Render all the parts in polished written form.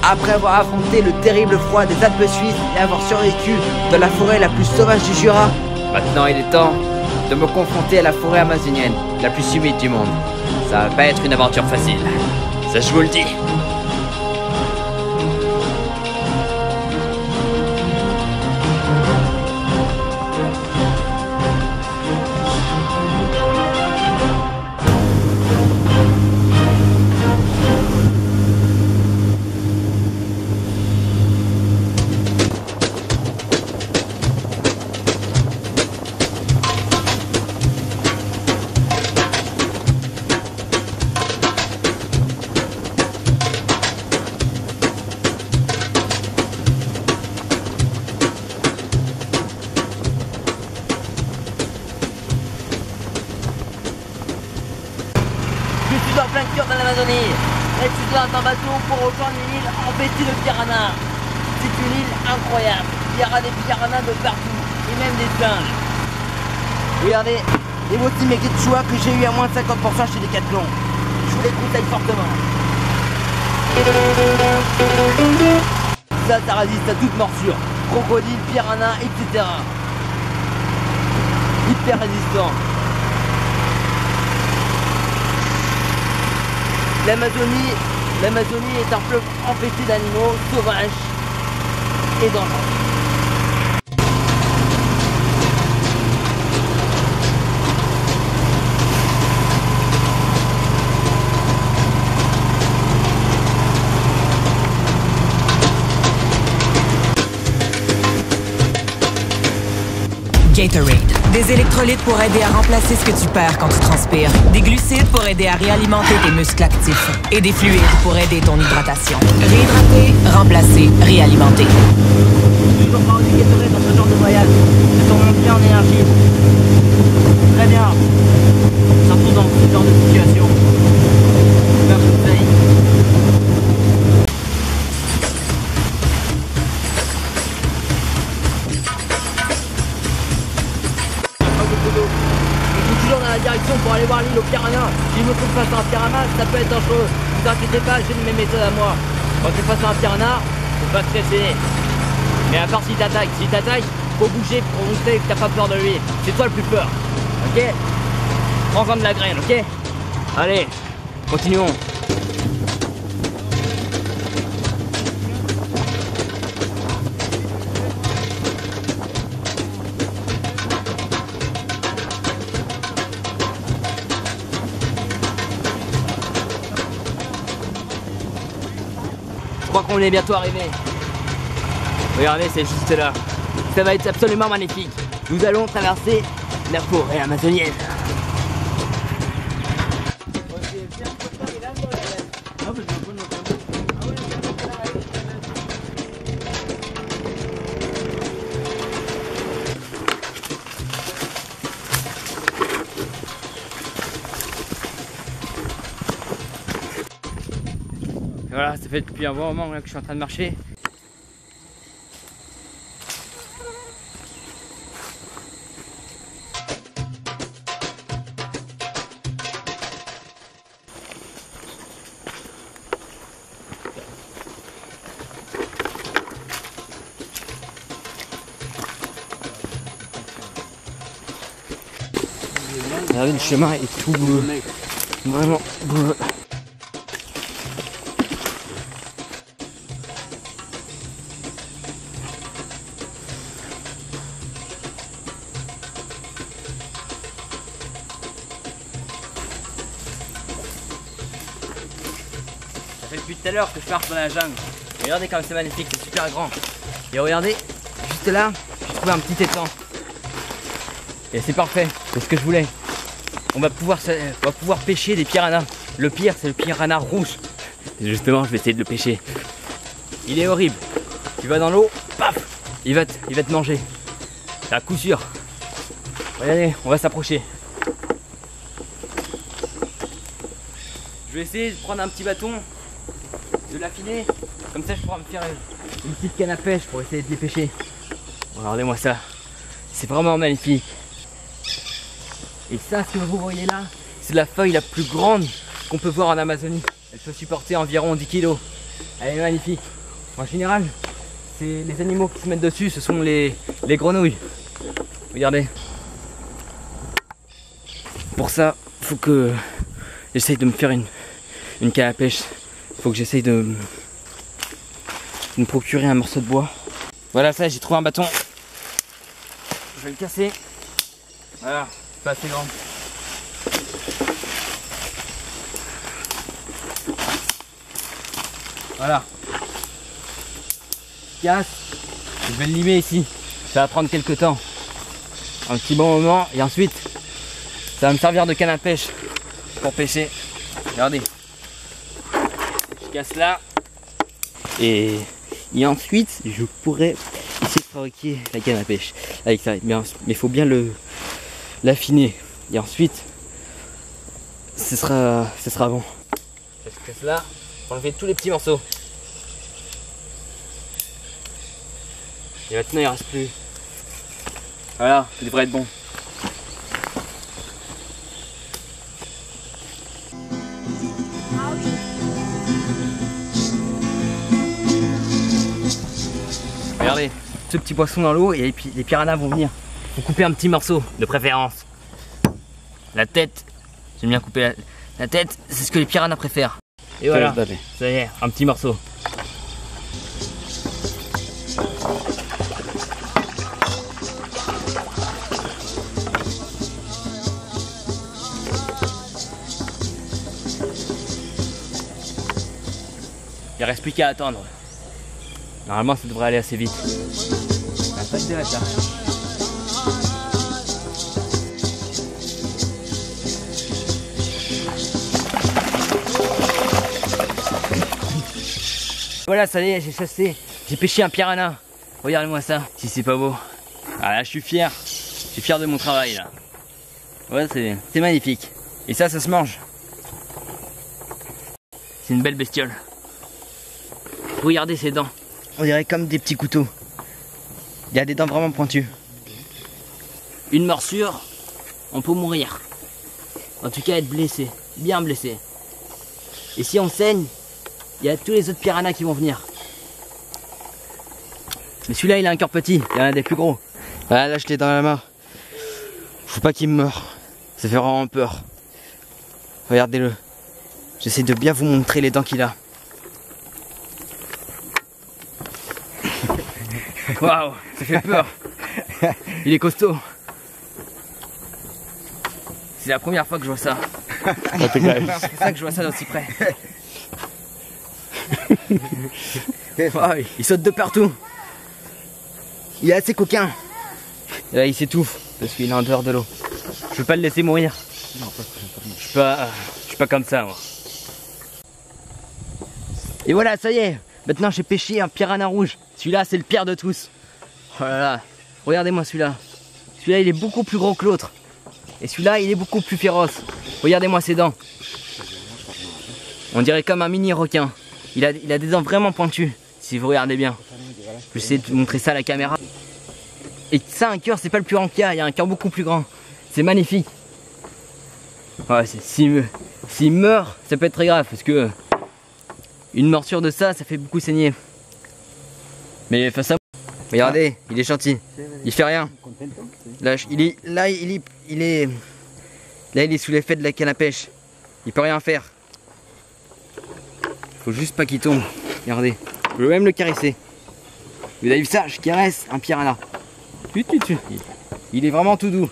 Après avoir affronté le terrible froid des Alpes suisses et avoir survécu dans la forêt la plus sauvage du Jura, maintenant il est temps de me confronter à la forêt amazonienne, la plus humide du monde. Ça va pas être une aventure facile, ça je vous le dis. Je suis en plein cœur de l'Amazonie. Et tu dois un bateau pour rejoindre une île embêtée de piranhas. C'est une île incroyable. Il y aura des piranhas de partout, et même des singes. Regardez, les bottines mes quechua que j'ai eu à moins de 50% chez Decathlon. Je vous les conseille fortement. Ça résiste à toute morsure. Crocodile, piranha, etc. Hyper résistant. L'Amazonie est un fleuve empêché d'animaux sauvages et dangereux. Gatorade. Des électrolytes pour aider à remplacer ce que tu perds quand tu transpires. Des glucides pour aider à réalimenter tes muscles actifs. Et des fluides pour aider ton hydratation. Réhydrater, remplacer, réalimenter. Toujours pas du Gatorade dans ce genre de voyage. Ça tourne bien en énergie. Très bien. Surtout dans ce genre de situation. Je vous conseille. Toujours dans la direction pour aller voir l'île aux piranhas. Si je me trouve face à un piranha, ça peut être dangereux. Ne vous inquiétez pas, j'ai mes méthodes à moi. Quand tu es face à un piranha, faut pas stresser. Mais à part s'il t'attaque, faut bouger pour montrer que t'as pas peur de lui. C'est toi le plus peur. Ok? Prends-en de la graine, ok? Allez, continuons. Je crois qu'on est bientôt arrivé. Regardez, c'est juste là. Ça va être absolument magnifique. Nous allons traverser la forêt amazonienne. Voilà, ça fait depuis un bon moment là, que je suis en train de marcher. Regardez, le chemin est tout bleu. Vraiment bleu. Ça fait depuis tout à l'heure que je marche dans la jungle. Regardez comme c'est magnifique, c'est super grand. Et regardez, juste là, trouvé un petit étang. Et c'est parfait, c'est ce que je voulais. On va pouvoir pêcher des piranhas. Le pire, c'est le piranha rouge. Et justement, je vais essayer de le pêcher. Il est horrible. Tu vas dans l'eau, paf, il va te manger. C'est à coup sûr. Regardez, on va s'approcher. Je vais essayer de prendre un petit bâton, de l'affiner. Comme ça, je pourrai me faire une petite canne à pêche pour essayer de les pêcher. Regardez-moi ça. C'est vraiment magnifique. Et ça, ce que vous voyez là, c'est la feuille la plus grande qu'on peut voir en Amazonie. Elle peut supporter environ 10 kg. Elle est magnifique. En général, c'est les animaux qui se mettent dessus, ce sont les grenouilles. Regardez. Pour ça, il faut que j'essaye de me faire une canne à pêche. Il faut que j'essaye de me procurer un morceau de bois. Voilà, ça, j'ai trouvé un bâton. Je vais le casser. Voilà, c'est pas assez grand. Voilà. Casse. Je vais le limer ici. Ça va prendre quelques temps. Un petit bon moment. Et ensuite, ça va me servir de canne à pêche pour pêcher. Regardez. Je casse là. Et ensuite, je pourrais essayer de fabriquer la canne à pêche avec ça. Mais il faut bien l'affiner. Et ensuite, ce sera bon. Je casse là. Pour enlever tous les petits morceaux. Et maintenant il ne reste plus. Voilà, ça devrait être bon. Regardez, ce petit poisson dans l'eau et puis les piranhas vont venir. Il faut couper un petit morceau de préférence. La tête, j'aime bien couper la tête, c'est ce que les piranhas préfèrent. Et voilà, ça y est, un petit morceau. Il reste plus qu'à attendre. Normalement, ça devrait aller assez vite. La patte de la tarte. Voilà, ça y est, j'ai chassé, j'ai pêché un piranha. Regardez-moi ça, si c'est pas beau. Ah là, je suis fier de mon travail là. Ouais, c'est magnifique. Et ça se mange. C'est une belle bestiole. Regardez ses dents, on dirait comme des petits couteaux. Il y a des dents vraiment pointues. Une morsure, on peut mourir. En tout cas, être blessé, bien blessé. Et si on saigne, il y a tous les autres piranhas qui vont venir. Mais celui-là, il a un cœur petit. Il y en a des plus gros. Voilà, là, je l'ai dans la main. Faut pas qu'il me meure. Ça fait vraiment peur. Regardez-le. J'essaie de bien vous montrer les dents qu'il a. Waouh, ça fait peur. Il est costaud. C'est la première fois que je vois ça. C'est ça que je vois ça d'aussi près. Oh, il saute de partout. Il est assez coquin. Et là il s'étouffe parce qu'il est en dehors de l'eau. Je peux pas le laisser mourir. Je suis pas comme ça moi. Et voilà, ça y est. Maintenant j'ai pêché un piranha rouge. Celui-là c'est le pire de tous. Oh là là. Regardez-moi celui-là. Celui-là il est beaucoup plus gros que l'autre. Et celui-là il est beaucoup plus féroce. Regardez-moi ses dents. On dirait comme un mini requin. Il a des dents vraiment pointues, si vous regardez bien. Je vais essayer de montrer ça à la caméra. Et ça, un cœur, c'est pas le plus grand qu'il y a. Il y a un cœur beaucoup plus grand. C'est magnifique. Ouais, s'il meurt, ça peut être très grave. Parce que une morsure de ça, ça fait beaucoup saigner. Mais face à moi, regardez, il est gentil. Il fait rien. Là, il est sous l'effet de la canne à pêche. Il peut rien faire. Faut juste pas qu'il tombe. Regardez. Je veux même le caresser. Vous avez vu ça? Je caresse un piranha. Il est vraiment tout doux.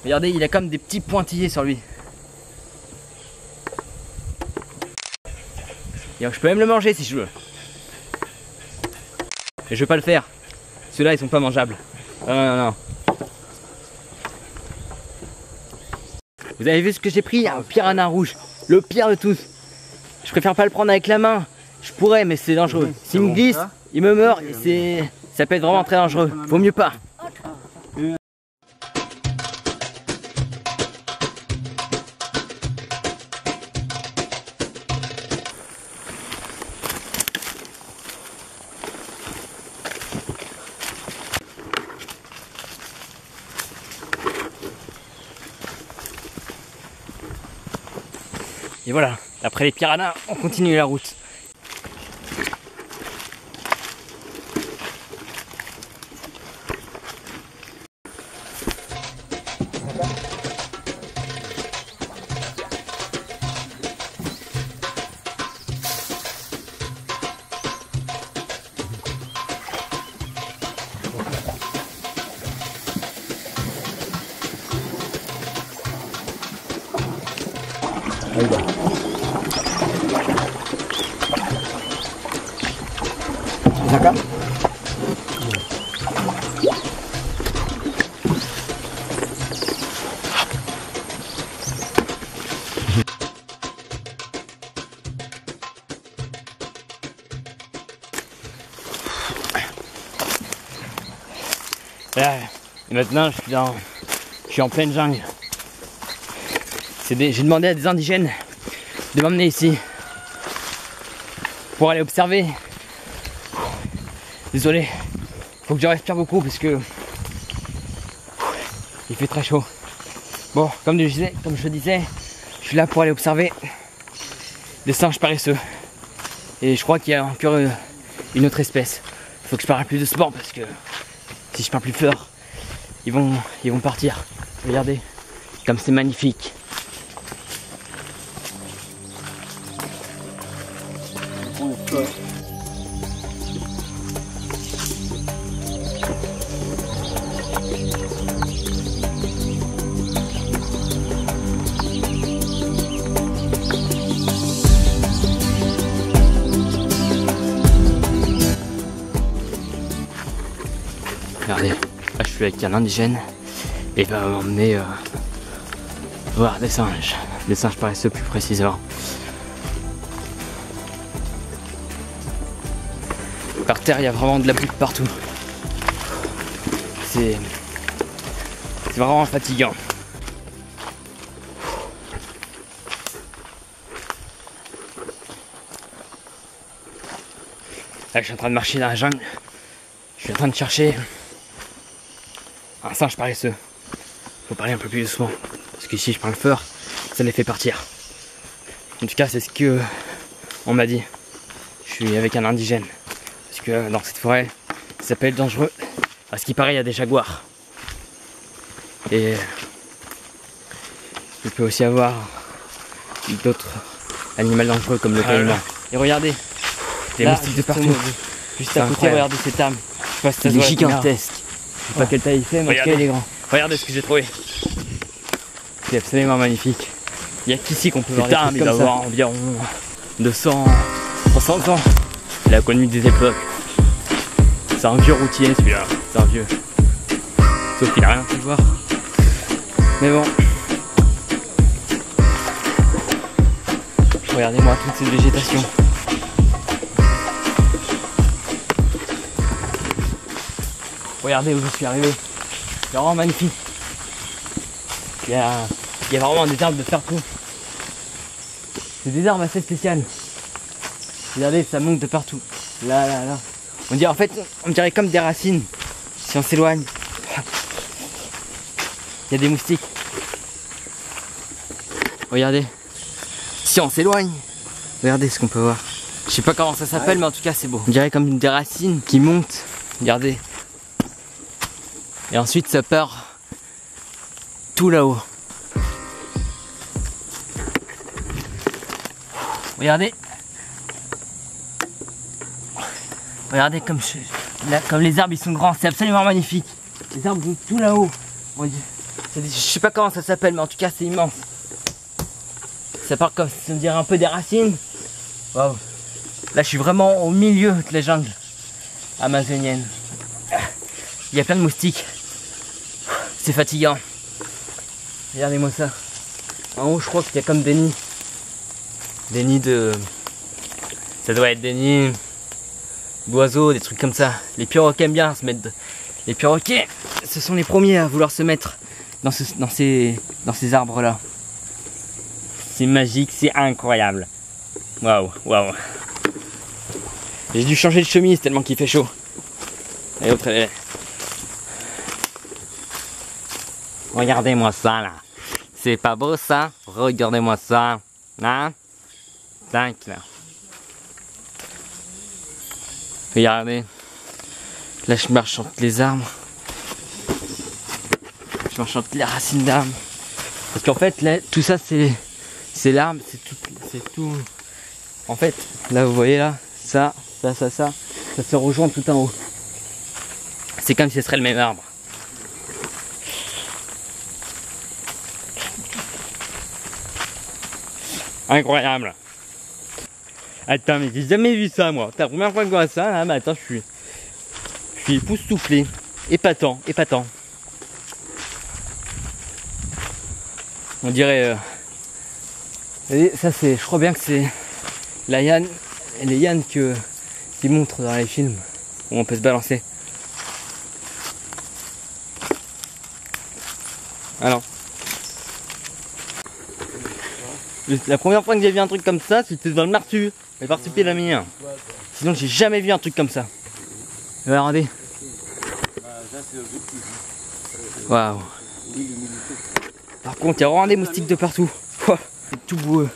Regardez, il a comme des petits pointillés sur lui. Et je peux même le manger si je veux. Et je vais pas le faire. Ceux-là ils sont pas mangeables. Non, non, non. Vous avez vu ce que j'ai pris? Un piranha rouge. Le pire de tous. Je préfère pas le prendre avec la main. Je pourrais mais c'est dangereux. S'il me glisse, il me meurt et ça peut être vraiment très dangereux. Vaut mieux pas. Et voilà, après les piranhas, on continue la route. D'accord. Là, et maintenant je suis en pleine jungle. J'ai demandé à des indigènes de m'emmener ici pour aller observer. Désolé, faut que je respire beaucoup parce que il fait très chaud. Bon, comme je disais, je suis là pour aller observer des singes paresseux. Et je crois qu'il y a encore une autre espèce. Il faut que je parle plus de sport parce que si je parle plus fort, ils vont partir. Regardez, comme c'est magnifique. Regardez, là je suis avec un indigène et il va m'emmener voir des singes paresseux plus précisément. Par terre il y a vraiment de la boue partout. C'est vraiment fatigant. Là je suis en train de marcher dans la jungle. Je suis en train de chercher un singe paresseux. Faut parler un peu plus doucement. Parce que si je parle fort, ça les fait partir. En tout cas, c'est ce que on m'a dit. Je suis avec un indigène. Parce que dans cette forêt, ça peut être dangereux. À ce qui paraît, il y a des jaguars. Et il peut aussi avoir d'autres animaux dangereux comme le caïman. Et regardez, des moustiques de partout. Juste à côté, regardez cet arbre. Je sais pas si ça se voit, gigantesque. Je sais pas quelle taille il fait, mais en tout cas il est grand. Regardez ce que j'ai trouvé. C'est absolument magnifique. Il n'y a qu'ici qu'on peut voir des trucs comme ça. Il doit avoir environ 200, 300 ans. Il a connu des époques. C'est un vieux routier celui-là. C'est un vieux. Sauf qu'il a rien pu voir. Mais bon. Regardez-moi toute cette végétation. Regardez où je suis arrivé. C'est vraiment magnifique. Il y a vraiment des arbres de partout. C'est des arbres assez spéciales. Regardez, ça monte de partout. Là, là, là. On dirait comme des racines. Si on s'éloigne. Il y a des moustiques. Regardez. Si on s'éloigne. Regardez ce qu'on peut voir. Je sais pas comment ça s'appelle, mais en tout cas c'est beau. On dirait comme des racines qui montent. Regardez. Et ensuite ça part tout là-haut. Regardez. Regardez comme les arbres ils sont grands, c'est absolument magnifique. Les arbres sont tout là-haut. Je sais pas comment ça s'appelle, mais en tout cas c'est immense. Ça part comme on dirait un peu des racines. Waouh. Là je suis vraiment au milieu de la jungle. amazonienne. Il y a plein de moustiques. C'est fatigant. Regardez-moi ça. En haut, je crois qu'il y a comme des nids. Des nids de... Ça doit être des nids d'oiseaux, des trucs comme ça. Les perroquets aiment bien se mettre... Les perroquets, ce sont les premiers à vouloir se mettre dans ces arbres-là. C'est magique, c'est incroyable. Waouh, waouh. J'ai dû changer de chemise tellement qu'il fait chaud. Et l'autre, elle est... Regardez-moi ça là. C'est pas beau ça? Regardez-moi ça. Hein? Tac là. Regardez. Là je marche entre les arbres. Je marche entre les racines d'arbres. Parce qu'en fait là, tout ça c'est l'arbre, c'est tout. En fait, là vous voyez là, ça se rejoint tout en haut. C'est comme si ce serait le même arbre. Incroyable. Attends, mais j'ai jamais vu ça moi. C'est la première fois que je vois ça là, mais attends, je suis époustouflé. Épatant. On dirait... ça c'est... Je crois bien que c'est les Yann qui montrent dans les films où on peut se balancer. Alors. La première fois que j'ai vu un truc comme ça, c'était dans le marsupilami. Sinon j'ai jamais vu un truc comme ça. Regardez. Waouh. Par contre, il y a vraiment des moustiques de partout. C'est tout boueux.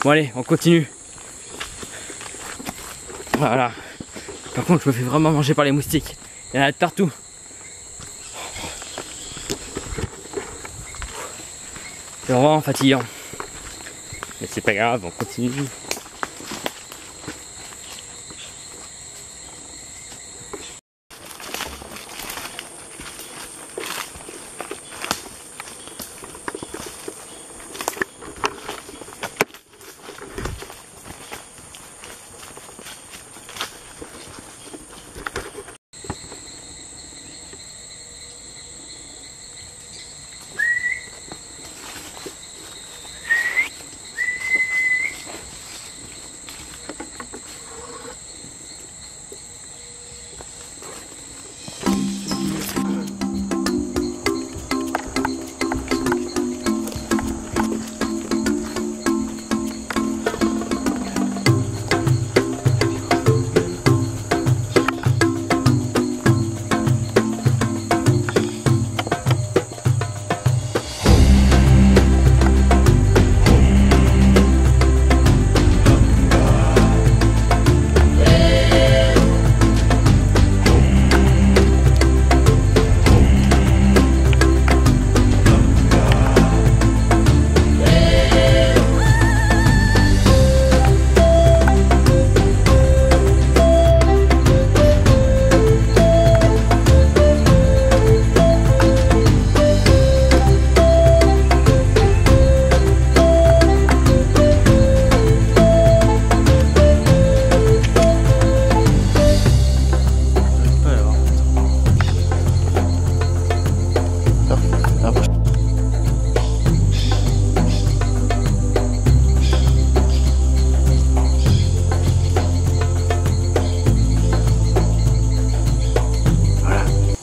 Bon allez, on continue. Voilà. Par contre, je me fais vraiment manger par les moustiques. Il y en a de partout. C'est vraiment fatigant. Mais c'est pas grave, on continue.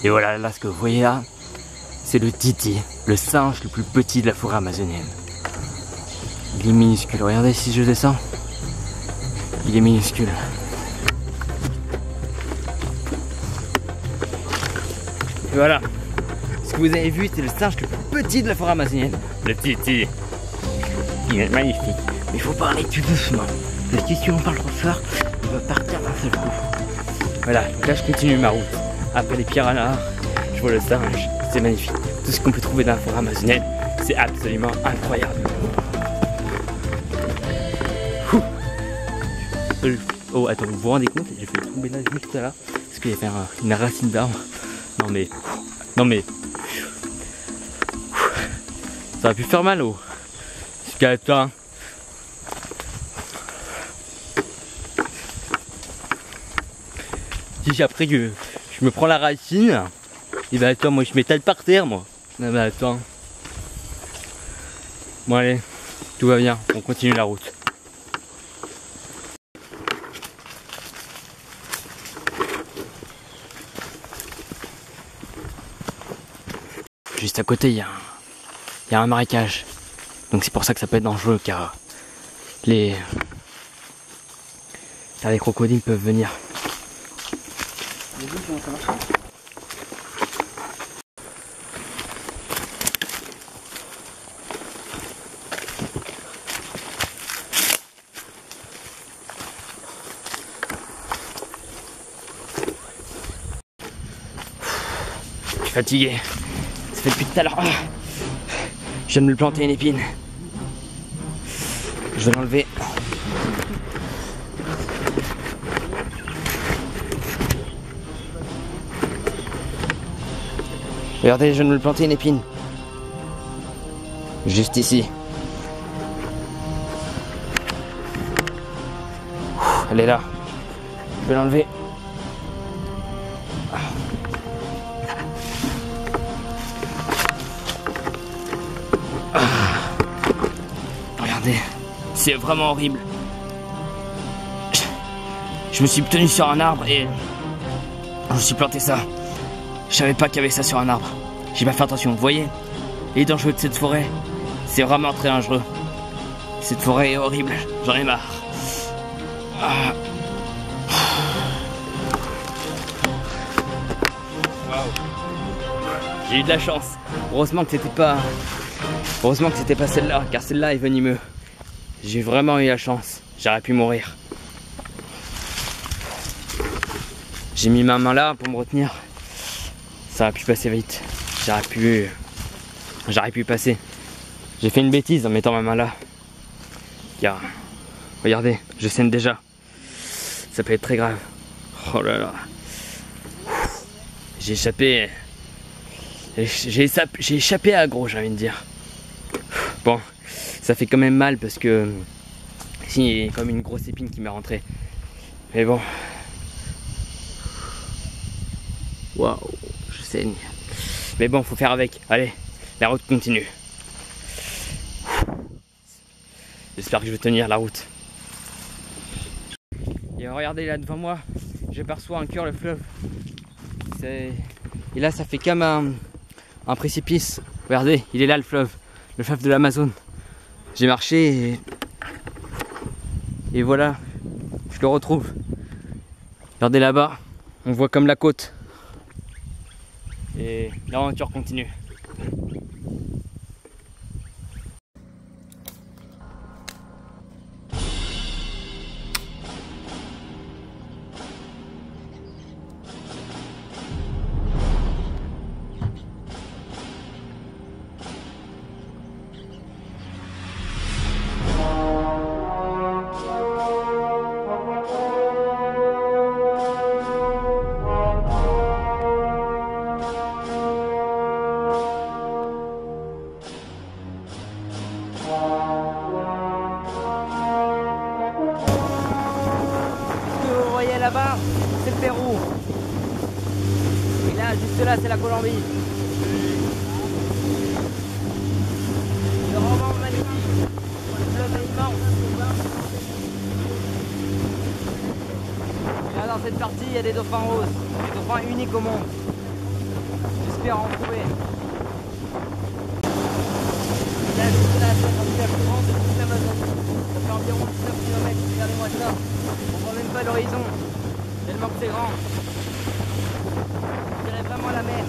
Et voilà, là ce que vous voyez là, c'est le titi, le singe le plus petit de la forêt amazonienne. Il est minuscule, regardez si je descends. Il est minuscule. Et voilà, ce que vous avez vu, c'est le singe le plus petit de la forêt amazonienne. Le titi. Il est magnifique. Mais il faut parler tout doucement. Parce que si on parle trop fort, il va partir d'un seul coup. Voilà, donc là je continue ma route. Après les piranhas, je vois le singe, c'est magnifique. Tout ce qu'on peut trouver dans la forêt amazonienne, c'est absolument incroyable. Oh attends, vous vous rendez compte, j'ai fait tomber là juste là, parce qu'il y avait une racine d'arbre. Non mais, ça aurait pu faire mal au skeleton. Si après je me prends la racine, et bah attends, moi je m'étale par terre moi. Non bah attends. Bon allez, tout va bien, on continue la route. Juste à côté, il y a un marécage. Donc c'est pour ça que ça peut être dangereux car les crocodiles peuvent venir. Je suis fatigué. Ça fait depuis tout à l'heure. Je viens de me planter une épine. Je vais l'enlever. Regardez, je viens de me planter une épine. Juste ici. Elle est là. Je vais l'enlever. Regardez, c'est vraiment horrible. Je me suis tenu sur un arbre et je me suis planté ça. Je savais pas qu'il y avait ça sur un arbre. J'ai pas fait attention, vous voyez? Les dangers de cette forêt, c'est vraiment très dangereux. Cette forêt est horrible, j'en ai marre. J'ai eu de la chance. Heureusement que c'était pas celle-là, car celle-là est venimeux. J'ai vraiment eu la chance. J'aurais pu mourir. J'ai mis ma main là pour me retenir. Ça aurait pu passer vite. J'aurais pu passer. J'ai fait une bêtise en mettant ma main là. Car, regardez, je saigne déjà. Ça peut être très grave. Oh là là. J'ai échappé. J'ai échappé à gros, j'ai envie de dire. Bon, ça fait quand même mal parce que ici il y a comme une grosse épine qui m'est rentrée. Mais bon. Waouh, je saigne. Mais bon, faut faire avec. Allez, la route continue. J'espère que je vais tenir la route. Et regardez là devant moi, j'aperçois un cœur le fleuve. Et là ça fait comme un précipice. Regardez, il est là le fleuve de l'Amazone. J'ai marché et voilà, je le retrouve. Regardez là-bas, on voit comme la côte. Et l'aventure continue. Là-bas, c'est le Pérou. Et là, juste là, c'est la Colombie. Le roman magnifique. Le fleuve est immense. Et là, dans cette partie, il y a des dauphins roses. Des dauphins uniques au monde. J'espère en trouver. Et là, juste là, c'est la partie la plus grande de toute l'Amazone. Ça fait environ 19 km. Regardez-moi ça. On voit même pas l'horizon. Tellement que c'est grand. On dirait vraiment la mer.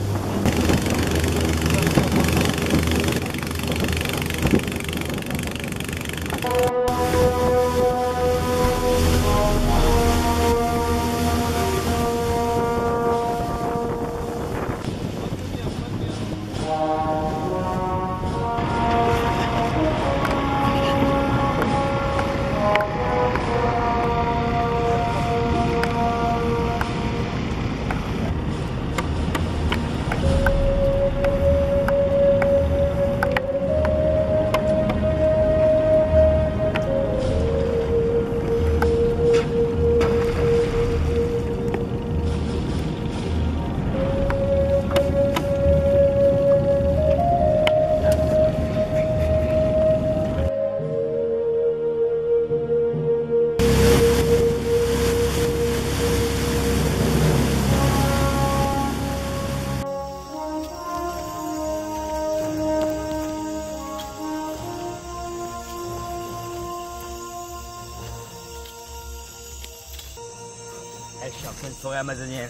forêt amazonienne.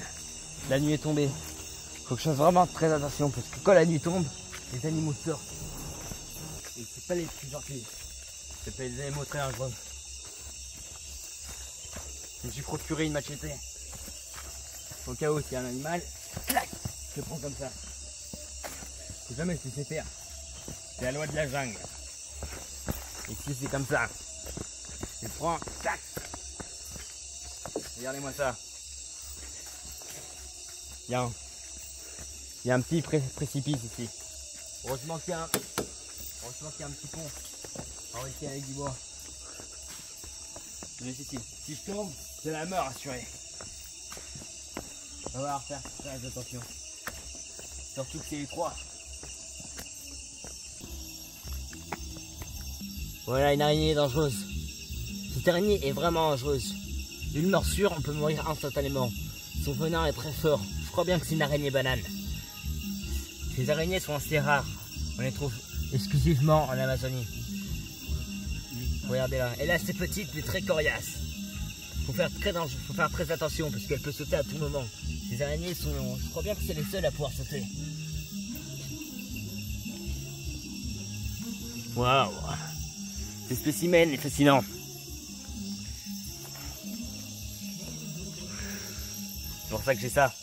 La nuit est tombée. Faut que je fasse vraiment très attention parce que quand la nuit tombe, les animaux sortent. Et c'est pas les plus gentils. C'est pas les animaux très dangereux. Je me suis procuré une machette. Au cas où s'il y a un animal, clac, je le prends comme ça. Faut jamais se laisser faire. C'est la loi de la jungle. Ici c'est comme ça. Je prends, tac. Regardez-moi ça. Il y a un petit précipice ici. Heureusement qu'il y a un petit pont. Enrichi avec du bois. Mais si je tombe, c'est la mort assurée. On va falloir faire très attention. Surtout que c'est étroit. Voilà une araignée dangereuse. Cette araignée est vraiment dangereuse. D'une morsure, on peut mourir instantanément. Son venin est très fort. Je crois bien que c'est une araignée banane. Ces araignées sont assez rares. On les trouve exclusivement en Amazonie. Regardez là. Elle est assez petite mais très coriace. Faut faire très attention parce qu'elle peut sauter à tout moment. Ces araignées sont... Je crois bien que c'est les seules à pouvoir sauter. Waouh. Ce spécimen est fascinant. C'est pour ça que j'ai ça.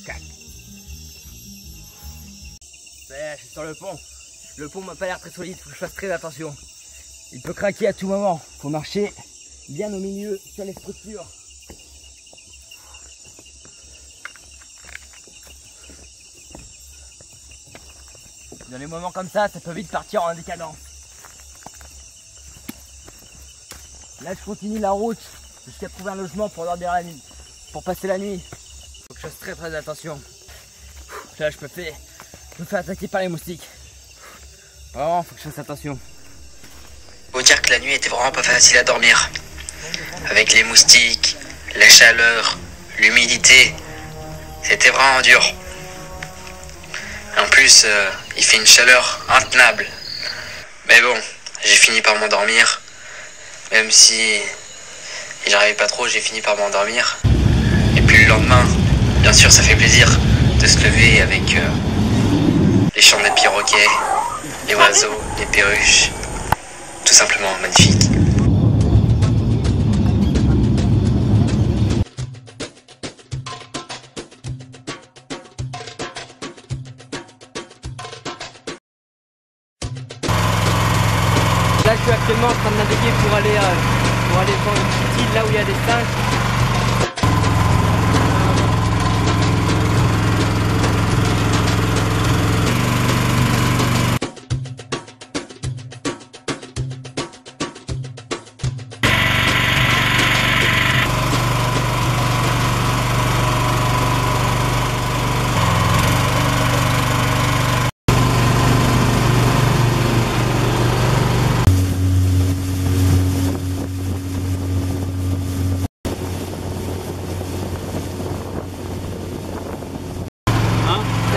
Cac. Ça y est, je suis sur le pont. Le pont m'a pas l'air très solide, faut que je fasse très attention. Il peut craquer à tout moment. Faut marcher bien au milieu sur les structures. Dans les moments comme ça peut vite partir en décadence. Là, je continue la route jusqu'à trouver un logement pour dormir la nuit, pour passer la nuit. Faut que je fasse très attention. Là, je me fais attaquer par les moustiques. Vraiment, faut que je fasse attention. Faut dire que la nuit était vraiment pas facile à dormir. Avec les moustiques, la chaleur, l'humidité, c'était vraiment dur. En plus, il fait une chaleur intenable. Mais bon, j'ai fini par m'endormir. Même si j'arrivais pas trop, j'ai fini par m'endormir. Et puis le lendemain, bien sûr, ça fait plaisir de se lever avec les chants des perroquets, les oiseaux, les perruches. Tout simplement magnifique. Là, je suis actuellement en train de naviguer pour aller dans une petite île là où il y a des singes.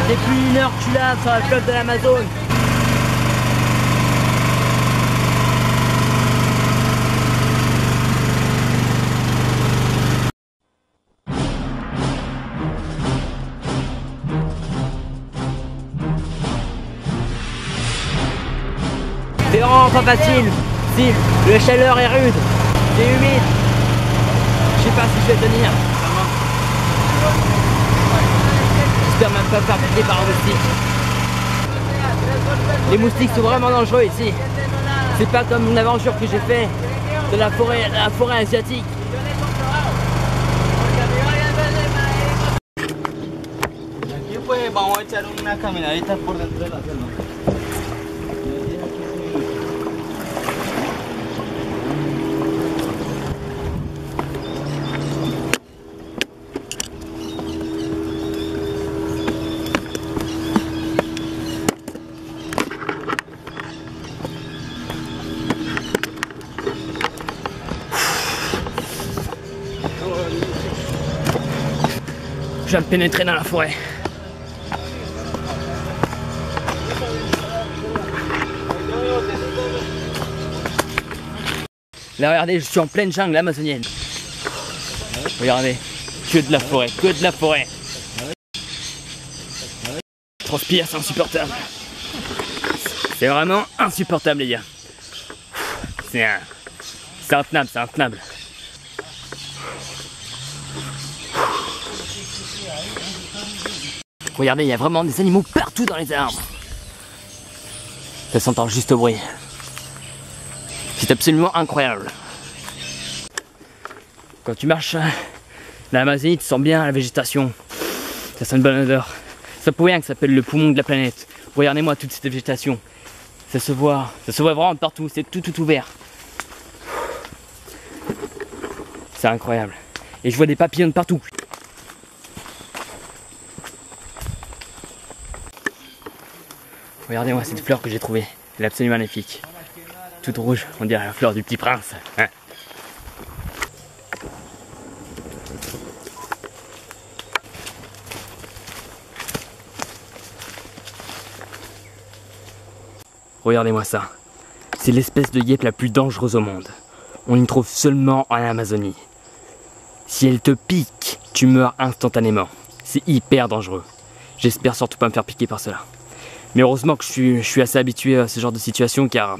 Depuis 1 heure que je suis là sur la flotte de l'Amazone. C'est vraiment pas facile. Si, la chaleur est rude, c'est humide. Je sais pas si je vais tenir. J'espère même pas faire piquer par un moustique. Les moustiques sont vraiment dangereux ici. C'est pas comme une aventure que j'ai fait de la forêt asiatique. Aquí pues vamos a echar una caminadita por dentro de la selva. Je viens de pénétrer dans la forêt. Là, regardez, je suis en pleine jungle amazonienne. Regardez, je Que de la forêt, que de la forêt. Transpire, c'est insupportable. C'est vraiment insupportable les gars. C'est intenable, c'est intenable. Regardez, il y a vraiment des animaux partout dans les arbres. Ça s'entend juste au bruit. C'est absolument incroyable. Quand tu marches dans l'Amazonie, tu sens bien la végétation. Ça sent une bonne odeur. C'est pour rien que ça s'appelle le poumon de la planète. Regardez-moi toute cette végétation. Ça se voit vraiment de partout. C'est tout ouvert. C'est incroyable. Et je vois des papillons de partout. Regardez-moi cette fleur que j'ai trouvée. Elle est absolument magnifique. Toute rouge, on dirait la fleur du petit prince. Hein. Regardez-moi ça. C'est l'espèce de guêpe la plus dangereuse au monde. On y trouve seulement en Amazonie. Si elle te pique, tu meurs instantanément. C'est hyper dangereux. J'espère surtout pas me faire piquer par cela. Mais heureusement que je suis assez habitué à ce genre de situation car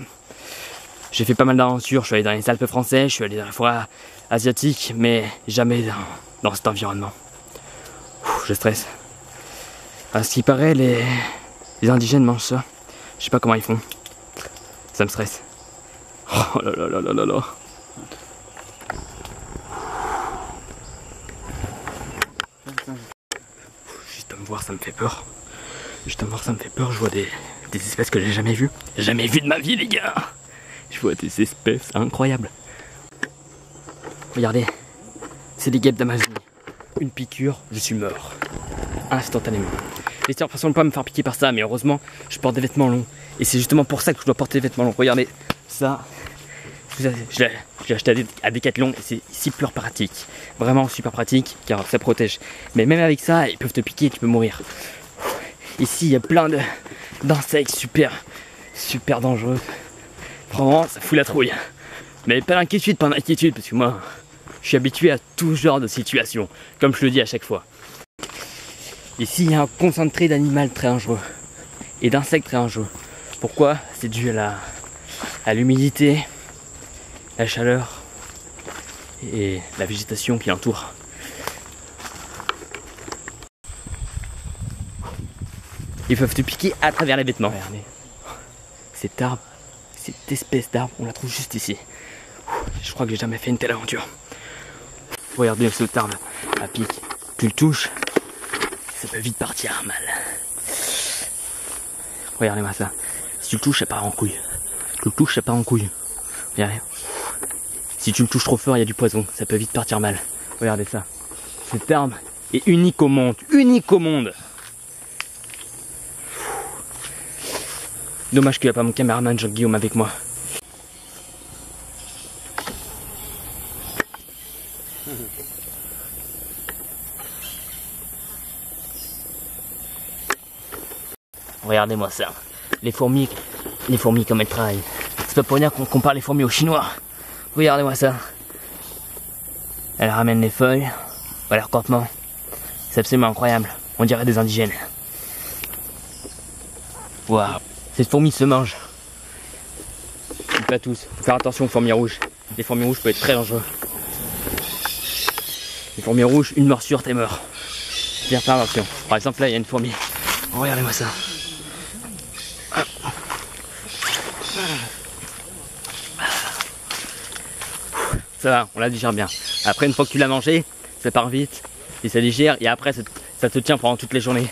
j'ai fait pas mal d'aventures. Je suis allé dans les Alpes françaises, je suis allé dans la forêt asiatique, mais jamais dans cet environnement. Je stresse. À ce qui paraît, les indigènes mangent ça. Je sais pas comment ils font. Ça me stresse. Oh là là là là là là. Juste à me voir, ça me fait peur. Juste à me voir, ça me fait peur. Je vois des espèces que j'ai jamais vues. Jamais vues de ma vie, les gars. Je vois des espèces incroyables. Regardez. C'est des guêpes d'Amazonie. Une piqûre, je suis mort. Instantanément. J'espère de toute façon ne pas me faire piquer par ça, mais heureusement, je porte des vêtements longs. Et c'est justement pour ça que je dois porter des vêtements longs. Regardez, ça, je l'ai acheté à Decathlon et c'est super pratique. Vraiment super pratique, car ça protège. Mais même avec ça, ils peuvent te piquer et tu peux mourir. Ici, il y a plein d'insectes super dangereux. Vraiment, ça fout la trouille. Mais pas d'inquiétude, parce que moi, je suis habitué à tout genre de situation, comme je le dis à chaque fois. Ici, il y a un concentré d'animal très dangereux et d'insectes très dangereux. Pourquoi? C'est dû à l'humidité, la chaleur et la végétation qui l'entoure. Ils peuvent te piquer à travers les vêtements. Regardez, cet arbre, cette espèce d'arbre, on la trouve juste ici. Je crois que j'ai jamais fait une telle aventure. Regardez cet arbre à pic. Tu le touches, ça peut vite partir mal. Regardez-moi ça. Si tu le touches, ça part en couille. Tu le touches, ça part en couille. Regardez. Si tu le touches trop fort, il y a du poison. Ça peut vite partir mal. Regardez ça. Cet arbre est unique au monde. Unique au monde. Dommage qu'il n'y a pas mon caméraman Jean-Guillaume avec moi. Regardez-moi ça. Les fourmis comme elles travaillent. C'est pas pour rien qu'on compare les fourmis aux Chinois. Regardez-moi ça. Elles ramènent les feuilles à leur campement. C'est absolument incroyable. On dirait des indigènes. Waouh. Cette fourmi se mange. Pas tous. Faut faire attention aux fourmis rouges. Les fourmis rouges peuvent être très dangereux. Les fourmis rouges, une morsure, t'es mort. Bien faire attention. Par exemple, là, il y a une fourmi. Oh, regardez-moi ça. Ça va, on la digère bien. Après, une fois que tu l'as mangé, ça part vite et ça digère. Et après, ça te tient pendant toutes les journées.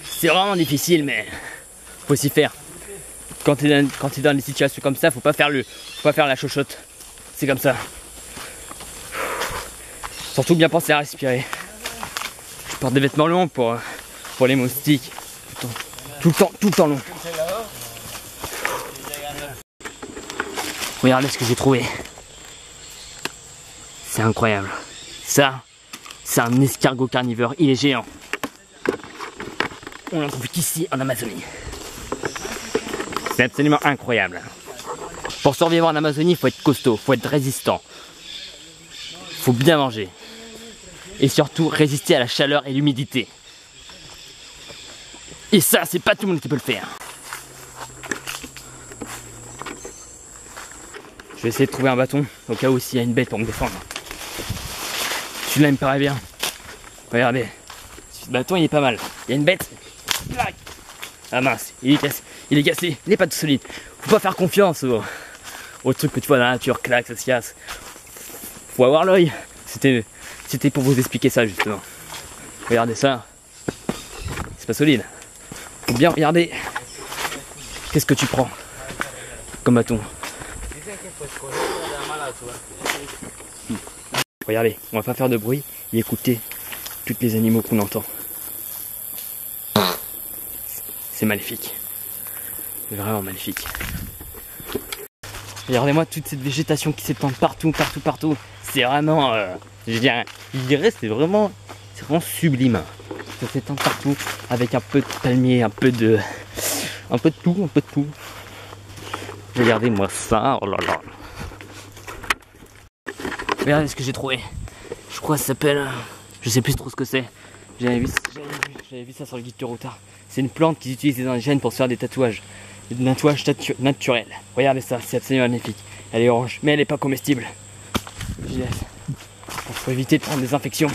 C'est vraiment difficile, mais faut s'y faire. Quand tu es dans des situations comme ça, faut pas faire la chochotte. C'est comme ça. Surtout bien penser à respirer. Je porte des vêtements longs pour les moustiques. Tout le temps long. Regardez ce que j'ai trouvé. C'est incroyable. Ça, c'est un escargot carnivore. Il est géant. On n'en trouve qu'ici en Amazonie. C'est absolument incroyable. Pour survivre en Amazonie, il faut être costaud, il faut être résistant. faut bien manger. Et surtout résister à la chaleur et l'humidité. Et ça, c'est pas tout le monde qui peut le faire. Je vais essayer de trouver un bâton au cas où s'il y a une bête pour me défendre. Celui-là il me paraît bien. Regardez, ce bâton il est pas mal. Il y a une bête. Ah mince, il est cassé, il n'est pas tout solide. Faut pas faire confiance aux trucs que tu vois dans la nature, clac, ça se casse. Faut avoir l'œil. C'était pour vous expliquer ça justement. Regardez ça. C'est pas solide. Faut bien regarder. Qu'est-ce que tu prends comme bâton? Regardez, on va pas faire de bruit et écouter tous les animaux qu'on entend. C'est magnifique. C'est vraiment magnifique. Regardez-moi toute cette végétation qui s'étend partout. C'est vraiment, je dirais c'est vraiment sublime. Ça s'étend partout avec un peu de palmier, un peu de tout. Regardez-moi ça, oh là là. Regardez ce que j'ai trouvé. Je crois que ça s'appelle, je sais plus trop ce que c'est. J'avais vu ça sur le guide du routard. C'est une plante qu'ils utilisent les indigènes pour se faire des tatouages. Des tatouages naturels. Regardez ça, c'est absolument magnifique. Elle est orange, mais elle n'est pas comestible. Je laisse. Pour éviter de prendre des infections.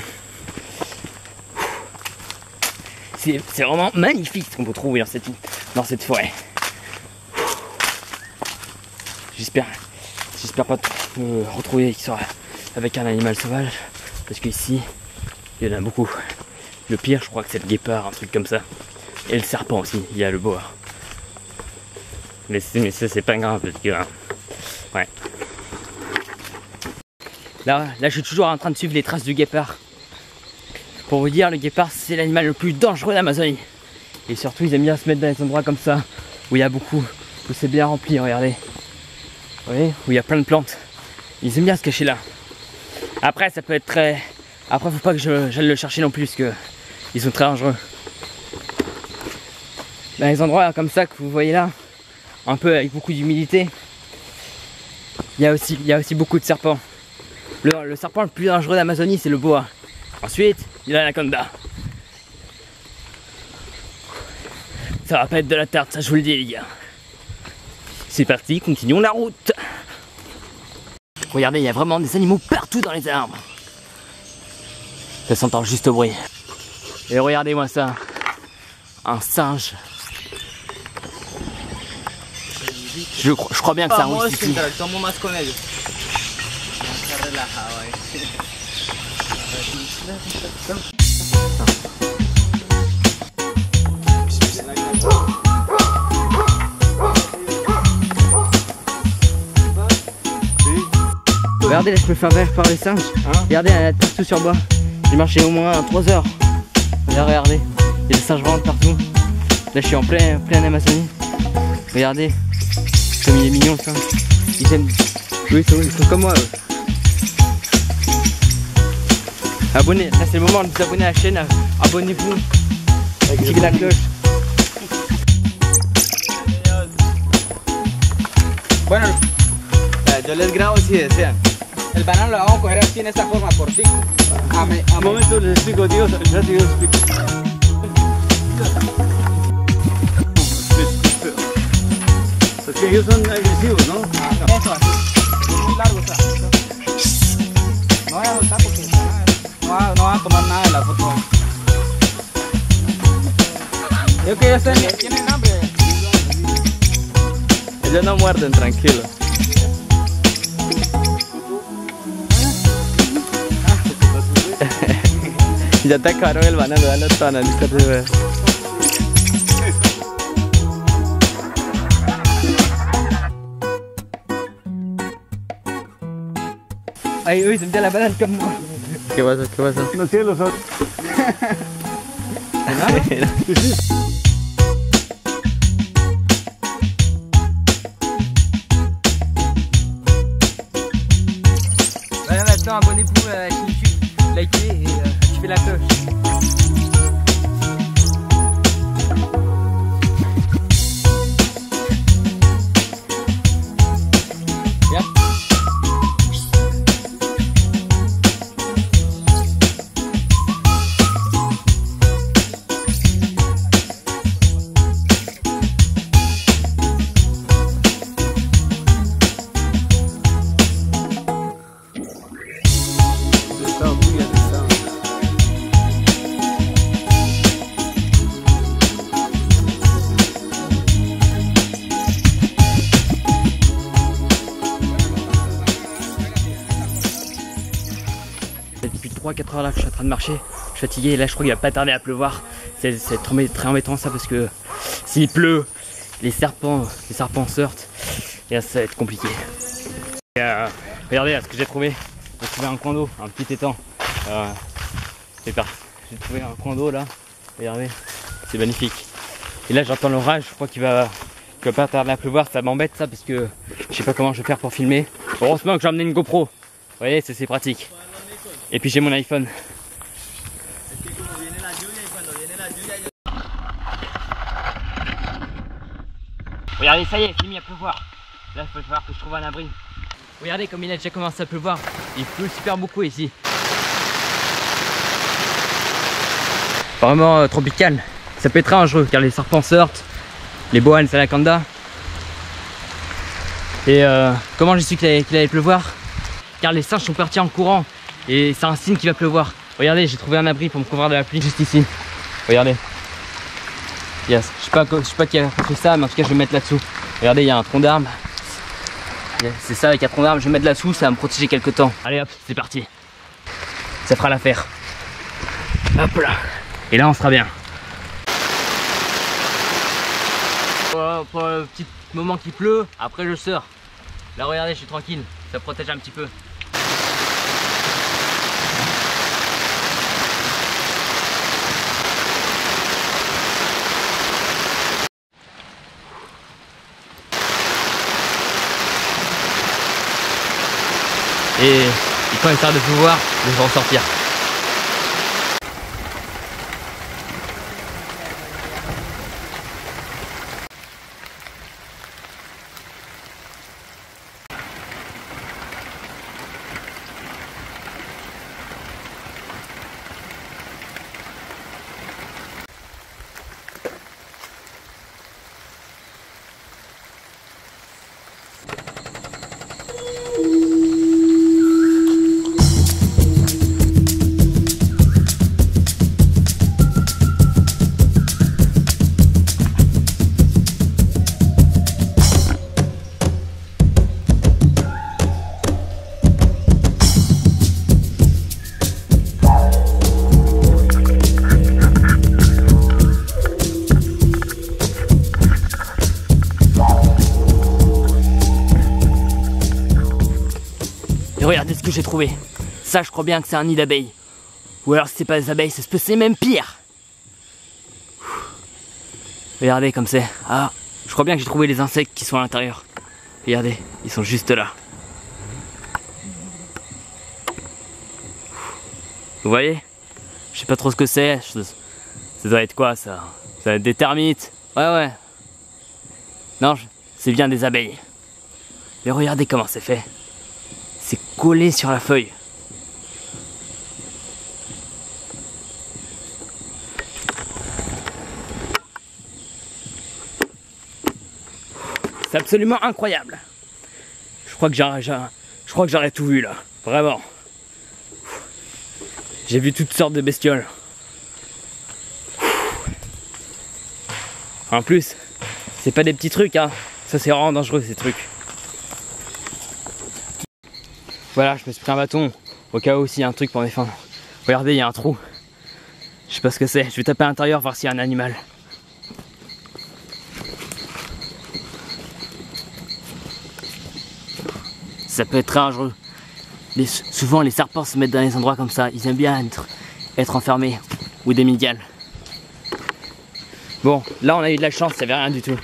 C'est vraiment magnifique ce qu'on peut trouver dans cette forêt. J'espère pas me retrouver avec un animal sauvage. Parce qu'ici, il y en a beaucoup. Le pire, je crois que c'est le guépard, un truc comme ça. Et le serpent aussi, il y a le boa. Mais ça, c'est pas grave parce que... ouais. Là, je suis toujours en train de suivre les traces du guépard. Pour vous dire, le guépard, c'est l'animal le plus dangereux d'Amazonie. Et surtout, ils aiment bien se mettre dans des endroits comme ça, où il y a beaucoup, où c'est bien rempli, regardez. Vous voyez, où il y a plein de plantes. Ils aiment bien se cacher là. Après, ça peut être très... Après, faut pas que j'aille le chercher non plus, parce que ils sont très dangereux. Dans les endroits comme ça que vous voyez là, un peu avec beaucoup d'humidité, il y a aussi beaucoup de serpents. Le serpent le plus dangereux d'Amazonie, c'est le boa. Ensuite, il y a l'anaconda. Ça va pas être de la tarte, ça je vous le dis les gars. C'est parti, continuons la route. Regardez, il y a vraiment des animaux partout dans les arbres. Ça s'entend juste au bruit. Et regardez-moi ça. Un singe. Je crois bien que c'est un Wistiti. Regardez, là je me fais faire par les singes. Regardez, elle est partout sur bois. J'ai marché au moins 3 heures. Regardez, il y a des singes vraiment partout. Là je suis en plein Amazonie. Regardez, comme il est mignon ça. Ils aiment. Oui, ils sont comme moi. Abonnez, là c'est le moment de vous abonner à la chaîne. Abonnez-vous. Activez la cloche. Bueno, yo les grabo si desean. El banano lo vamos a coger así en esta forma, cortico. Un momento les explico, Dios, ya te explico. Porque ellos son agresivos, ¿no? Eso, así. Es muy largo, o sea. No voy a soltar porque no van a tomar nada de la foto. Yo que ellos tienen hambre. Ellos no muerden, tranquilo. Ya te acabaron el banano, dale toda la lista de ver. Ay, uy, sentí la banana como... ¿Qué pasa? ¿Qué pasa? No sé, los otros. Maintenant, abonnez-vous à la chaîne YouTube, likez et activez la cloche. 3-4 heures là que je suis en train de marcher. Je suis fatigué et là je crois qu'il va pas tarder à pleuvoir. C'est très embêtant ça parce que s'il pleut, les serpents sortent et là ça va être compliqué. Et regardez là, ce que j'ai trouvé. J'ai trouvé un coin d'eau, un petit étang. C'est parti. J'ai trouvé un coin d'eau là. Regardez, c'est magnifique. Et là j'entends l'orage, je crois qu'il va pas tarder à pleuvoir. Ça m'embête ça parce que je sais pas comment je vais faire pour filmer. Heureusement que j'ai emmené une GoPro. Vous voyez, c'est pratique. Et puis j'ai mon iPhone. Regardez, ça y est, c'est mis à pleuvoir. Là, il va falloir que je trouve un abri. Regardez comme il a déjà commencé à pleuvoir. Il pleut super beaucoup ici. Vraiment tropical. Ça peut être très dangereux car les serpents sortent, les boas anaconda. Et comment j'ai su qu'il allait pleuvoir? Car les singes sont partis en courant et c'est un signe qu'il va pleuvoir. Regardez, j'ai trouvé un abri pour me couvrir de la pluie juste ici. Regardez. Yes. Je sais pas qui a fait ça, mais en tout cas je vais me mettre là-dessous. Regardez, il y a un tronc d'arbre. C'est ça, avec un tronc d'arbre, je vais me mettre là-dessous, ça va me protéger quelques temps. Allez hop, c'est parti. Ça fera l'affaire. Hop là. Et là on sera bien. Pour le petit moment qui pleut, après je sors. Là regardez, je suis tranquille, ça protège un petit peu. Et quand il s'arrête de pleuvoir, je vais ressortir. Regardez ce que j'ai trouvé. Ça, je crois bien que c'est un nid d'abeilles. Ou alors, si c'est pas des abeilles, c'est même pire. Regardez comme c'est. Ah, je crois bien que j'ai trouvé les insectes qui sont à l'intérieur. Regardez, ils sont juste là. Vous voyez? Je sais pas trop ce que c'est. Ça doit être quoi ça? Ça doit être des termites. Ouais. Non, c'est bien des abeilles. Mais regardez comment c'est fait. C'est collé sur la feuille. C'est absolument incroyable. Je crois que j'aurais tout vu là. Vraiment. J'ai vu toutes sortes de bestioles. En plus, c'est pas des petits trucs, hein. Ça c'est vraiment dangereux ces trucs. Voilà, je me suis pris un bâton au cas où s'il y a un truc pour me défendre. Regardez, il y a un trou. Je sais pas ce que c'est. Je vais taper à l'intérieur voir s'il y a un animal. Ça peut être très dangereux. Souvent les serpents se mettent dans des endroits comme ça. Ils aiment bien être enfermés. Ou des mygales. Bon, là on a eu de la chance, ça avait rien du tout.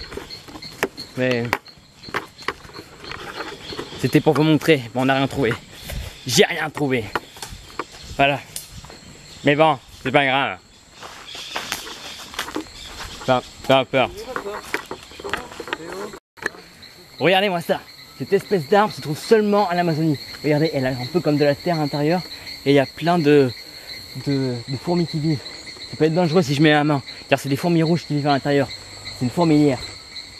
Mais c'était pour vous montrer, bon, on n'a rien trouvé. J'ai rien trouvé. Voilà. Mais bon, c'est pas grave. Pas peur. Regardez-moi ça. Cette espèce d'arbre se trouve seulement en Amazonie. Regardez, elle a un peu comme de la terre à l'intérieur. Et il y a plein de fourmis qui vivent. Ça peut être dangereux si je mets la main. Car c'est des fourmis rouges qui vivent à l'intérieur. C'est une fourmilière.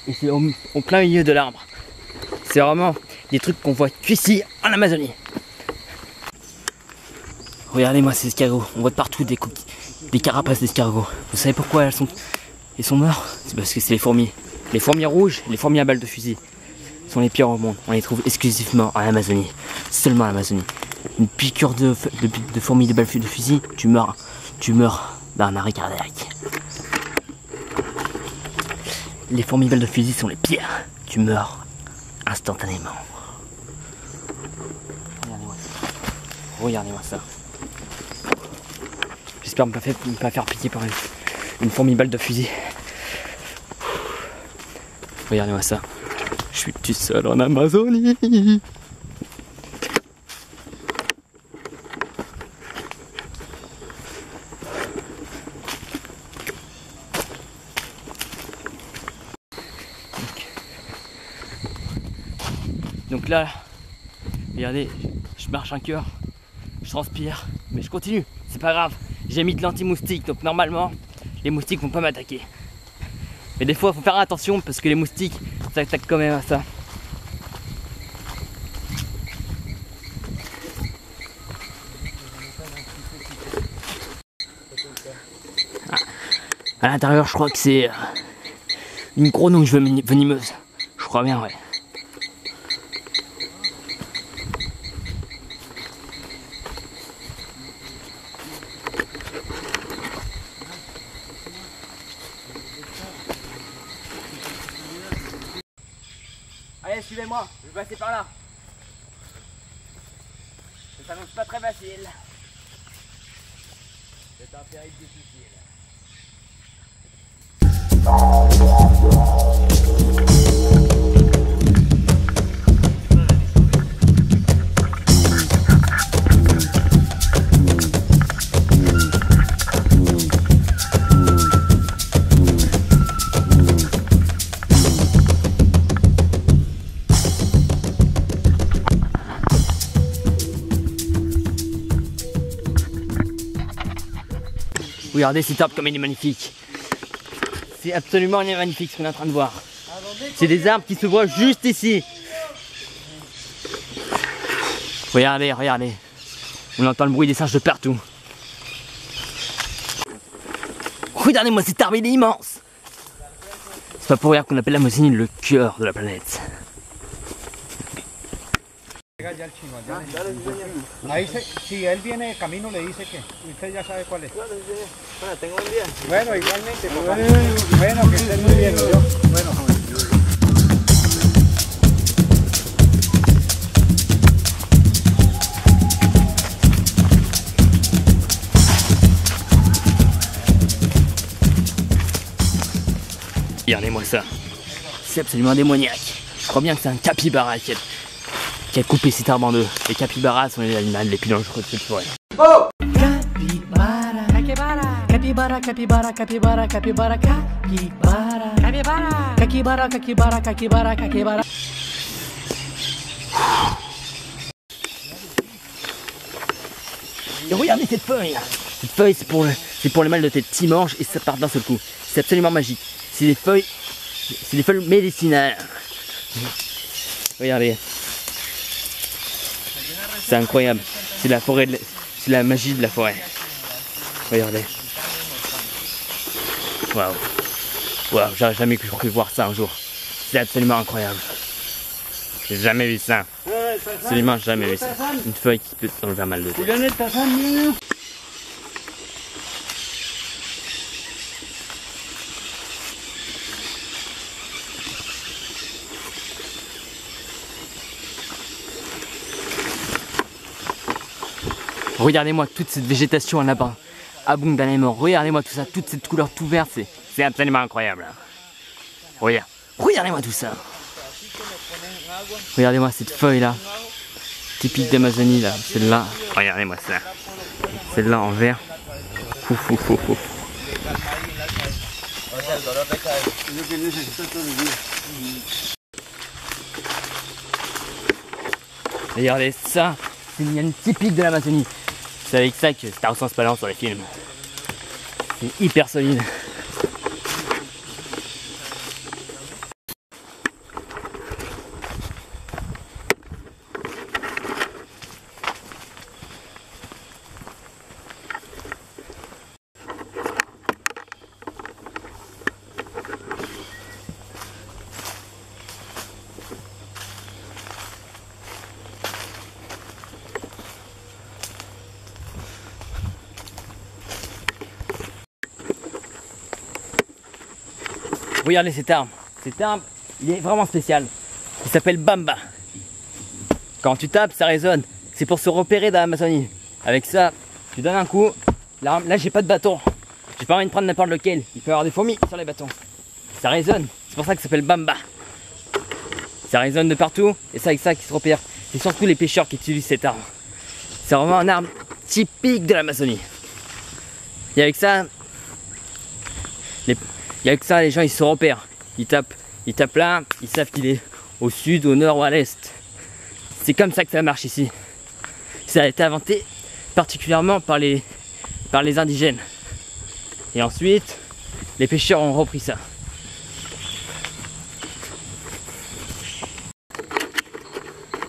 Et c'est au plein milieu de l'arbre. C'est vraiment des trucs qu'on voit qu'ici en Amazonie. Regardez-moi ces escargots. On voit de partout des carapaces d'escargots. Vous savez pourquoi ils sont morts? C'est parce que c'est les fourmis. Les fourmis rouges, les fourmis à balles de fusil sont les pires au monde. On les trouve exclusivement en Amazonie. Seulement en Amazonie. une piqûre de fourmis de balles de fusil, tu meurs d'un arrêt cardiaque. Les fourmis balles de fusil sont les pires, tu meurs instantanément. Regardez-moi ça. J'espère ne pas faire piquer par une fourmi balle de fusil. Regardez-moi ça. Je suis tout seul en Amazonie. Donc là, regardez, je marche un cœur, je transpire, mais je continue, c'est pas grave. J'ai mis de l'anti-moustique, donc normalement, les moustiques vont pas m'attaquer. Mais des fois, il faut faire attention parce que les moustiques s'attaquent quand même à ça. À l'intérieur, je crois que c'est une grenouille venimeuse. Je crois bien, ouais. Allez, suivez-moi, je vais passer par là. Ça s'annonce pas très facile. C'est un périple difficile. Regardez cet arbre comme il est magnifique. C'est absolument magnifique ce qu'on est en train de voir. C'est des arbres qui se voient juste ici. Regardez, regardez. On entend le bruit des singes de partout. Regardez-moi cet arbre, il est immense. C'est pas pour rien qu'on appelle l'Amazonie le cœur de la planète. Ahí si él viene de camino le dice que usted ya sabe cuál es. Bueno, tengo un día. Bueno, igualmente, papá. Bueno, que estés muy bien, yo. Bueno, joven. Regardez-moi ça. C'est absolument démoniaque. Je crois bien que c'est un capybara qui a coupé cet arbre en deux. Les capybaras sont les animaux les plus dangereux de cette forêt. Oh! Capybara, capybara, capybara, capybara, capybara, capybara, capybara, capybara, capybara, capybara, capybara. Et regardez cette feuille. Cette feuille, c'est pour le mal de tête. T'y manges et ça part d'un seul coup. C'est absolument magique. C'est des feuilles médicinales. Regardez. C'est incroyable. C'est la forêt, c'est la magie de la forêt. Regardez. Waouh. Waouh, j'aurais jamais cru voir ça un jour. C'est absolument incroyable. J'ai jamais vu ça. Absolument jamais vu ça. Une feuille qui peut enlever un mal de tête. Regardez-moi toute cette végétation là-bas, abondamment. Regardez-moi tout ça, toute cette couleur tout verte, c'est absolument incroyable. Regardez-moi tout ça. Regardez-moi cette feuille là, typique d'Amazonie là, celle-là. Regardez-moi ça. Celle-là en vert. Regardez ça, c'est une liane typique de l'Amazonie. C'est avec ça que Star Wars se balance sur les films. C'est hyper solide. Regardez cette arme. Cette arme, il est vraiment spécial. Il s'appelle Bamba. Quand tu tapes, ça résonne. C'est pour se repérer dans l'Amazonie. Avec ça, tu donnes un coup. L'arme, là, j'ai pas de bâton. J'ai pas envie de prendre n'importe lequel. Il peut y avoir des fourmis sur les bâtons. Ça résonne. C'est pour ça que ça s'appelle Bamba. Ça résonne de partout. Et c'est avec ça qu'ils se repèrent. C'est surtout les pêcheurs qui utilisent cette arme. C'est vraiment une arme typique de l'Amazonie. Et avec ça, les gens ils se repèrent. Ils tapent là, ils savent qu'il est au sud, au nord ou à l'est. C'est comme ça que ça marche ici. Ça a été inventé particulièrement par les indigènes. Et ensuite, les pêcheurs ont repris ça.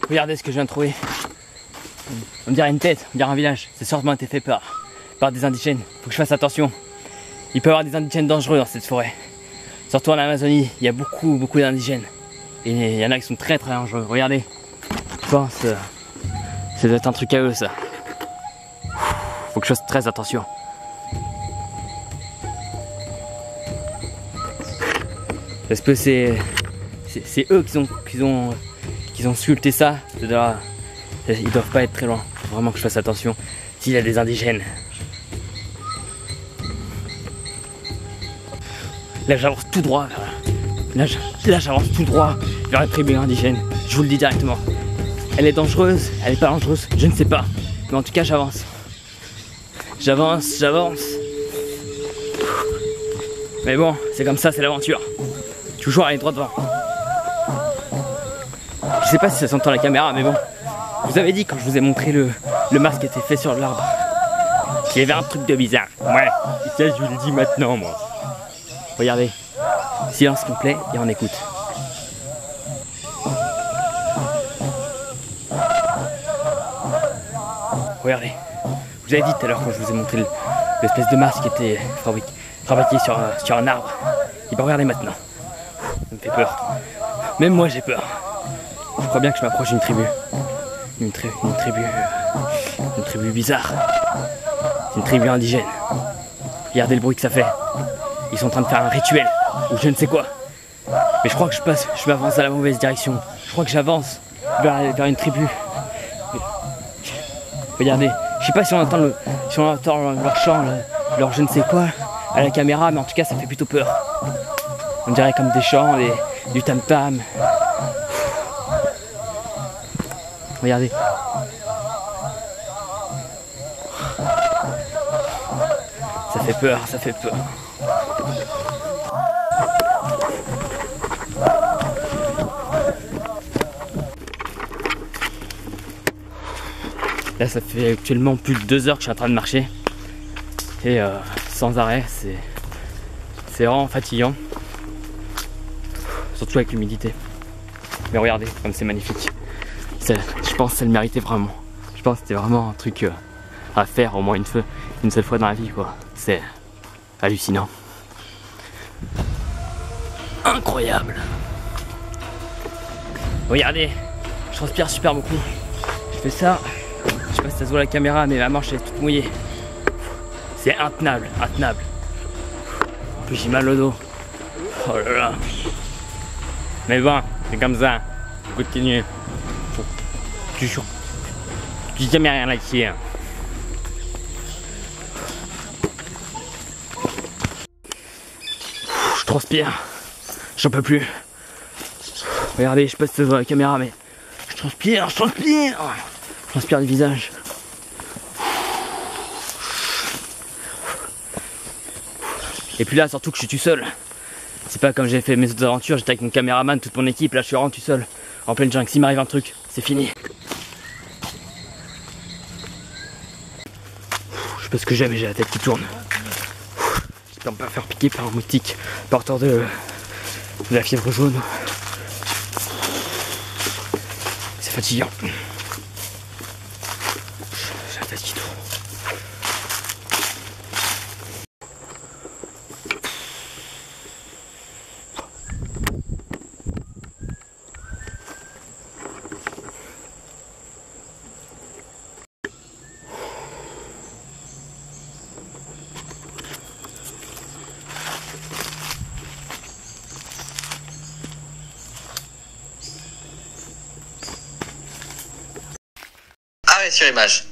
Regardez ce que je viens de trouver. On dirait une tête, on dirait un village. C'est sûrement été fait par des indigènes. Faut que je fasse attention. Il peut y avoir des indigènes dangereux dans cette forêt. Surtout en Amazonie, il y a beaucoup d'indigènes. Et il y en a qui sont très dangereux. Regardez. Je pense ça doit être un truc à eux ça. Faut que je fasse très attention. Parce que c'est eux qui ont sculpté ça. Ils doivent pas être très loin. Faut vraiment que je fasse attention s'il y a des indigènes. Là j'avance tout droit. Là j'avance tout droit vers la tribu indigène. Je vous le dis directement. Elle est dangereuse, elle est pas dangereuse, je ne sais pas. Mais en tout cas j'avance. J'avance. Mais bon, c'est comme ça, c'est l'aventure. Toujours aller droit devant. Je sais pas si ça s'entend à la caméra, mais bon. Je vous avais dit quand je vous ai montré le masque qui était fait sur l'arbre qu'il y avait un truc de bizarre. Ouais, ça je vous le dis maintenant moi. Regardez, silence complet et on écoute. Regardez, je vous avais dit tout à l'heure quand je vous ai montré l'espèce de masque qui était fabriqué sur un arbre. Et bien regardez maintenant, ça me fait peur. Même moi j'ai peur. Je crois bien que je m'approche d'une tribu. Une tribu bizarre. Une tribu indigène. Regardez le bruit que ça fait. Ils sont en train de faire un rituel, ou je ne sais quoi. Mais je crois que je m'avance dans la mauvaise direction. Je crois que j'avance vers une tribu. Regardez, je sais pas si on entend leur chant, leur je ne sais quoi à la caméra, mais en tout cas ça fait plutôt peur. On dirait comme des chants, du tam-tam. Regardez. Ça fait peur, ça fait peur. Là ça fait actuellement plus de 2 heures que je suis en train de marcher. Et sans arrêt, c'est vraiment fatigant. Surtout avec l'humidité. Mais regardez comme c'est magnifique. Je pense que ça le méritait vraiment. Je pense que c'était vraiment un truc à faire au moins une seule fois dans la vie quoi. C'est hallucinant. Incroyable. Regardez, je transpire super beaucoup. Je fais ça. Je sais pas si ça se voit à la caméra, mais ma manche est toute mouillée. C'est intenable, intenable. En plus j'ai mal au dos. Oh là là. Mais bon, c'est comme ça. Faut continuer. Toujours. J'ai jamais rien lâché. Hein. Je transpire. J'en peux plus. Regardez, je sais pas si ça se voit à la caméra, mais je transpire. Je transpire du visage. Et puis là, surtout que je suis tout seul. C'est pas comme j'ai fait mes autres aventures, j'étais avec mon caméraman, toute mon équipe, là je suis vraiment tout seul. En pleine jungle, s'il m'arrive un truc, c'est fini. Je sais pas ce que j'ai, mais j'ai la tête qui tourne. J'espère me pas faire piquer par un moustique porteur de la fièvre jaune. C'est fatigant. J'ai la tête qui tourne. sur image.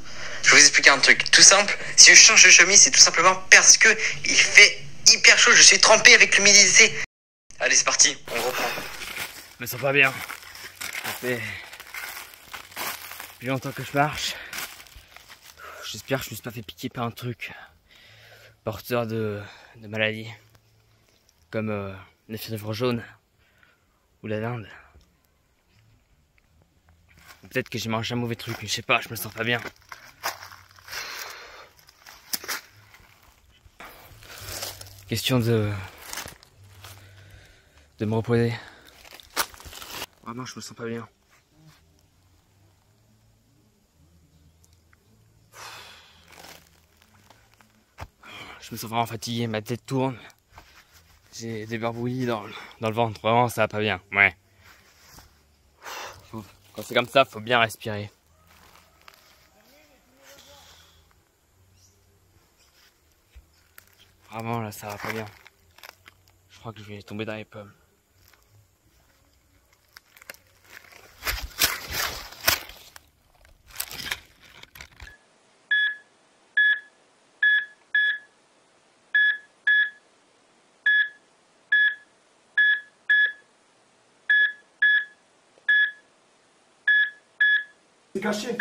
Je vais vous expliquer un truc tout simple. Si je change de chemise, c'est tout simplement parce que il fait hyper chaud. Je suis trempé avec l'humidité. Allez, c'est parti, on reprend. Je me sens pas bien. Ça fait plus longtemps que je marche. J'espère que je me suis pas fait piquer par un truc porteur de maladie. Comme la fièvre jaune ou la dinde. Peut-être que j'ai mangé un mauvais truc, mais je sais pas, je me sens pas bien. Question de me reposer. Vraiment, je me sens pas bien. Je me sens vraiment fatigué, ma tête tourne. J'ai des barbouillis dans le ventre, vraiment ça va pas bien, ouais. Quand c'est comme ça, faut bien respirer. Vraiment là, ça va pas bien. Je crois que je vais tomber dans les pommes. C'est caché.